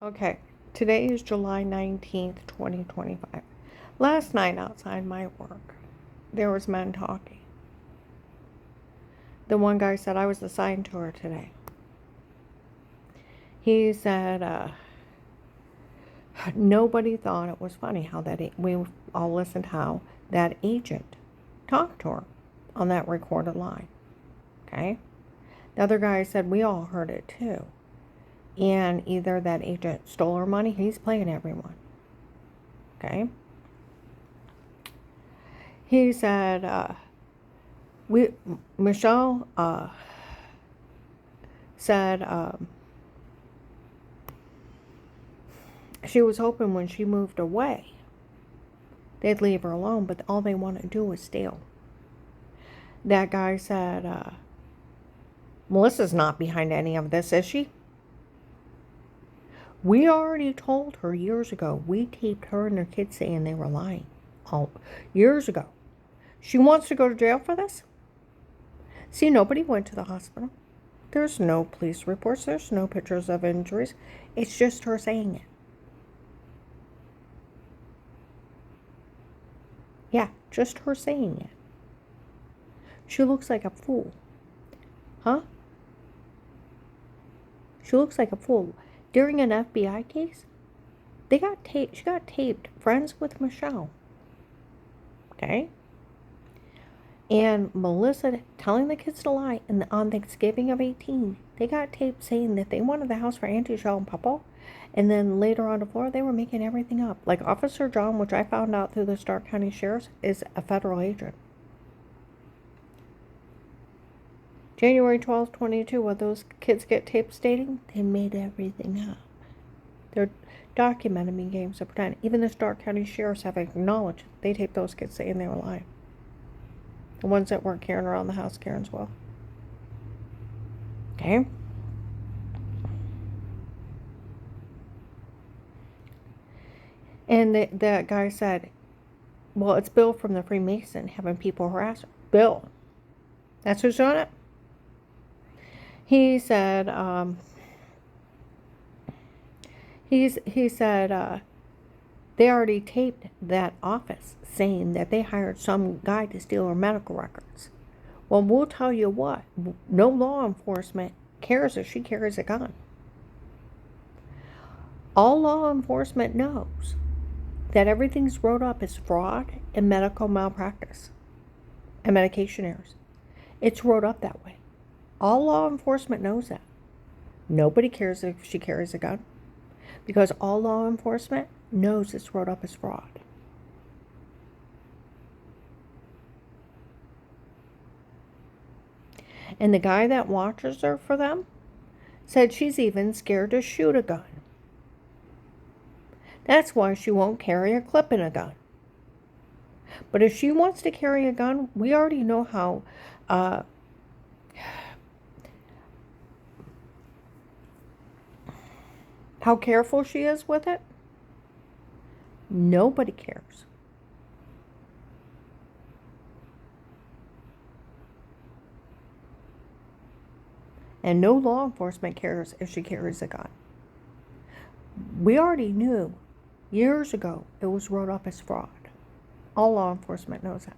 Okay, today is July 19th, 2025. Last night outside my work, there was men talking. The one guy said, I was assigned to her today. He said, nobody thought it was funny how we all listened how that agent talked to her on that recorded line. Okay? The other guy said, we all heard it too. And either that agent stole her money, he's playing everyone. Okay? He said, Michelle said she was hoping when she moved away, they'd leave her alone, but all they want to do is steal. That guy said, Melissa's not behind any of this, is she? We already told her years ago. We taped her and her kids saying they were lying. Years ago. She wants to go to jail for this? See, nobody went to the hospital. There's no police reports. There's no pictures of injuries. It's just her saying it. Yeah, just her saying it. She looks like a fool. Huh? She looks like a fool. During an FBI case, she got taped, friends with Michelle. Okay? And Melissa telling the kids to lie, and on Thanksgiving of 18, they got taped saying that they wanted the house for Auntie Shell and Papa. And then later on the floor, they were making everything up. Like Officer John, which I found out through the Stark County Sheriff's, is a federal agent. January 12th, 22, when those kids get taped stating, they made everything up. They're documenting in games of pretend. Even the Stark County Sheriffs have acknowledged they taped those kids saying they were lying. The ones that weren't carrying around the house, Karen's well. Okay? And that guy said, well, it's Bill from the Freemason having people harass her. Bill. That's who's doing it? He said, he said, they already taped that office saying that they hired some guy to steal her medical records. Well, we'll tell you what, no law enforcement cares if she carries a gun. All law enforcement knows that everything's wrote up as fraud and medical malpractice and medication errors. It's wrote up that way. All law enforcement knows that. Nobody cares if she carries a gun because all law enforcement knows it's wrote up as fraud. And the guy that watches her for them said she's even scared to shoot a gun. That's why she won't carry a clip in a gun. But if she wants to carry a gun, we already know how careful she is with it. Nobody cares. And no law enforcement cares if she carries a gun. We already knew years ago it was wrote up as fraud. All law enforcement knows that.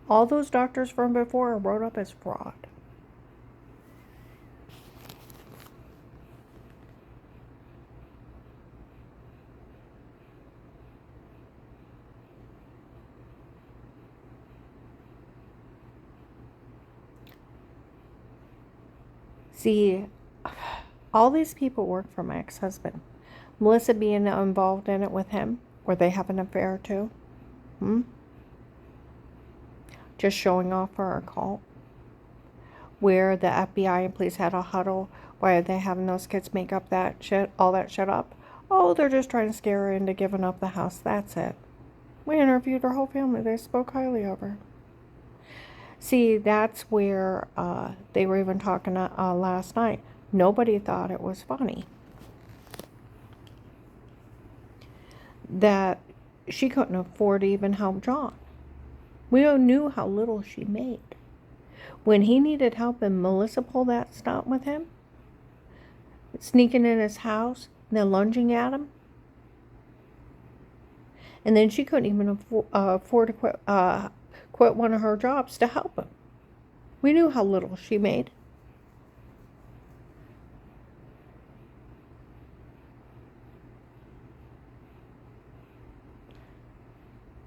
All those doctors from before are wrote up as fraud. See, all these people work for my ex-husband. Melissa being involved in it with him, or they have an affair too. Just showing off for our call. Where the FBI and police had a huddle. Why are they having those kids make up that shit, all that shit up? Oh, they're just trying to scare her into giving up the house. That's it. We interviewed her whole family. They spoke highly of her. See, that's where they were even talking last night. Nobody thought it was funny that she couldn't afford to even help John. We all knew how little she made. When he needed help and Melissa pulled that stunt with him, sneaking in his house and then lunging at him. And then she couldn't even afford to quit one of her jobs to help him. We knew how little she made.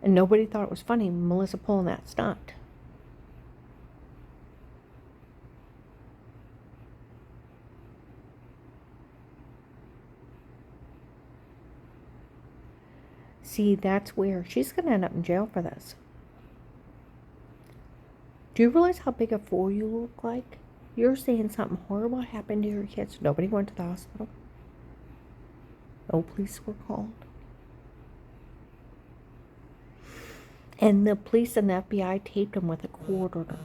And nobody thought it was funny, Melissa pulling that stunt. See, that's where she's going to end up in jail for this. Do you realize how big a fool you look like? You're saying something horrible happened to your kids. Nobody went to the hospital. No police were called. And the police and the FBI taped them with a court order.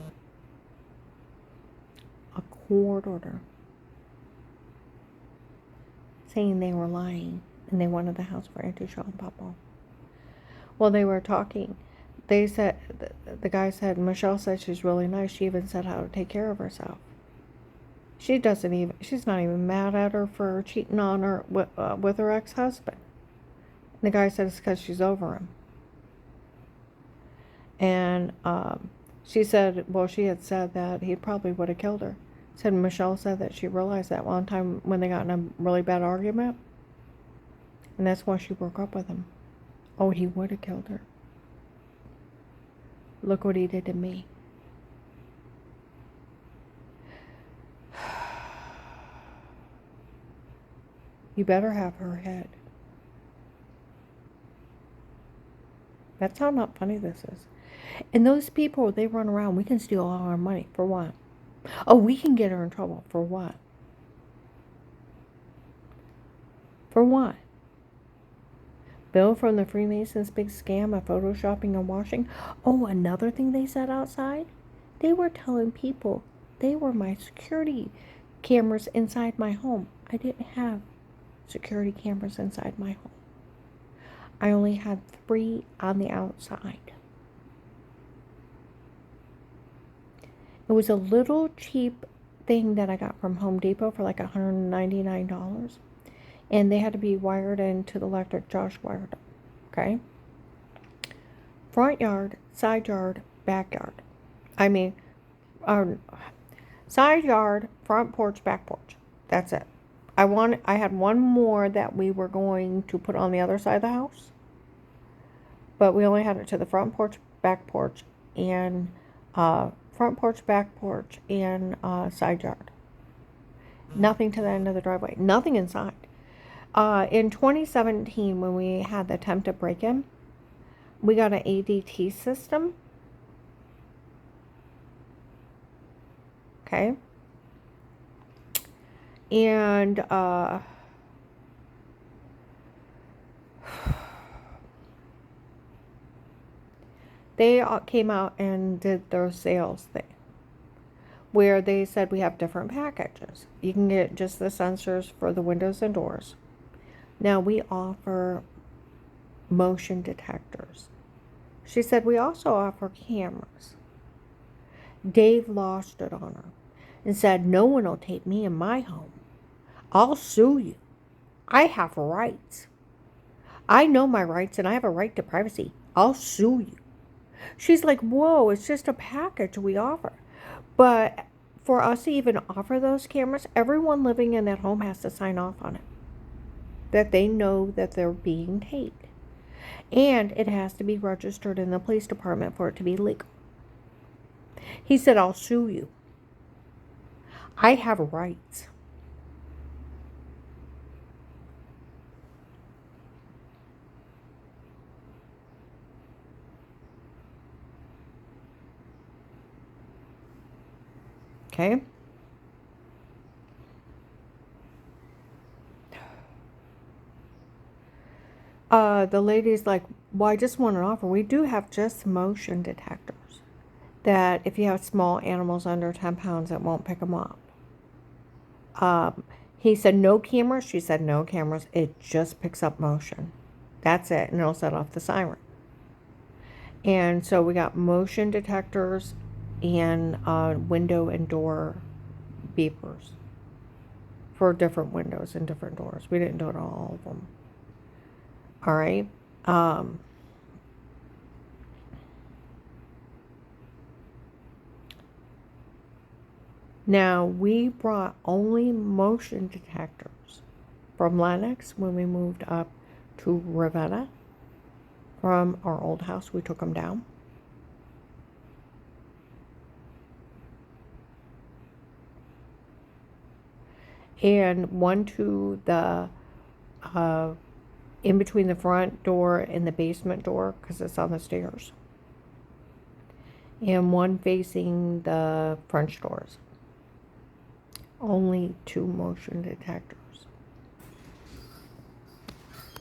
A court order. Saying they were lying and they wanted the house for Auntie Sean Papa. Well, they were talking. They said, the guy said, Michelle said she's really nice. She even said how to take care of herself. She's not even mad at her for cheating on her with her ex-husband. And the guy said it's because she's over him. And she said, well, she had said that he probably would have killed her. Said Michelle said that she realized that one time when they got in a really bad argument. And that's why she broke up with him. Oh, he would have killed her. Look what he did to me. You better have her head. That's how not funny this is. And those people, they run around, we can steal all our money. For what? Oh, we can get her in trouble. For what? For what? Bill from the Freemasons' big scam of photoshopping and washing. Oh, another thing they said outside? They were telling people they were my security cameras inside my home. I didn't have security cameras inside my home. I only had 3 on the outside. It was a little cheap thing that I got from Home Depot for like $199. And they had to be wired into the electric. Josh wired them. Okay? Front yard, side yard, backyard. I mean, side yard, front porch, back porch. That's it. I had one more that we were going to put on the other side of the house. But we only had it to the front porch, back porch, and front porch, back porch, and side yard. Nothing to the end of the driveway. Nothing inside. In 2017, when we had the attempted break-in, we got an ADT system. Okay. And they came out and did their sales thing, where they said we have different packages. You can get just the sensors for the windows and doors. Now we offer motion detectors. She said we also offer cameras. Dave lost it on her and said, no one will take me in my home. I'll sue you. I have rights. I know my rights and I have a right to privacy. I'll sue you. She's like, whoa, it's just a package we offer. But for us to even offer those cameras, everyone living in that home has to sign off on it. That they know that they're being taped. And it has to be registered in the police department for it to be legal. He said, I'll sue you. I have rights. Okay? The lady's like, well, I just want an offer. We do have just motion detectors that if you have small animals under 10 pounds, it won't pick them up. He said, no cameras. She said, no cameras. It just picks up motion. That's it. And it'll set off the siren. And so we got motion detectors and window and door beepers for different windows and different doors. We didn't do it on all of them. All right. Now, we brought only motion detectors from Lennox when we moved up to Ravenna. From our old house, we took them down. And one to the, in between the front door and the basement door, because it's on the stairs. And one facing the French doors. Only 2 motion detectors.